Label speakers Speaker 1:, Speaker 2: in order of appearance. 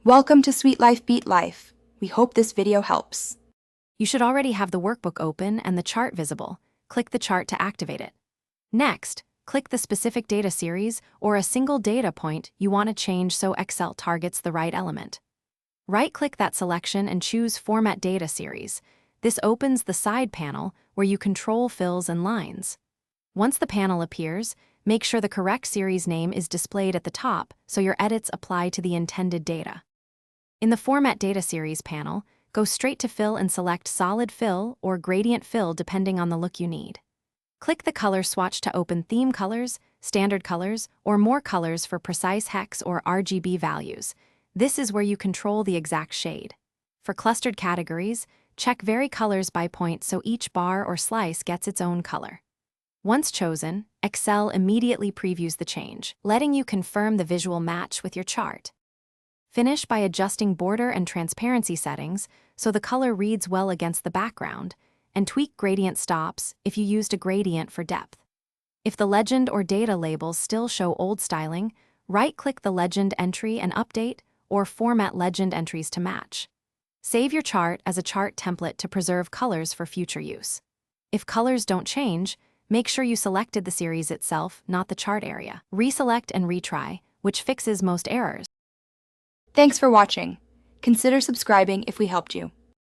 Speaker 1: Welcome to Sweet Life Beat Life. We hope this video helps.
Speaker 2: You should already have the workbook open and the chart visible. Click the chart to activate it. Next, click the specific data series or a single data point you want to change so Excel targets the right element. Right-click that selection and choose Format Data Series. This opens the side panel where you control fills and lines. Once the panel appears, make sure the correct series name is displayed at the top so your edits apply to the intended data. In the Format Data Series panel, go straight to Fill and select Solid Fill or Gradient Fill depending on the look you need. Click the color swatch to open theme colors, standard colors, or more colors for precise hex or RGB values. This is where you control the exact shade. For clustered categories, check Vary Colors by point so each bar or slice gets its own color. Once chosen, Excel immediately previews the change, letting you confirm the visual match with your chart. Finish by adjusting border and transparency settings so the color reads well against the background, and tweak gradient stops if you used a gradient for depth. If the legend or data labels still show old styling, right-click the legend entry and update, or format legend entries to match. Save your chart as a chart template to preserve colors for future use. If colors don't change, make sure you selected the series itself, not the chart area. Reselect and retry, which fixes most errors.
Speaker 1: Thanks for watching. Consider subscribing if we helped you.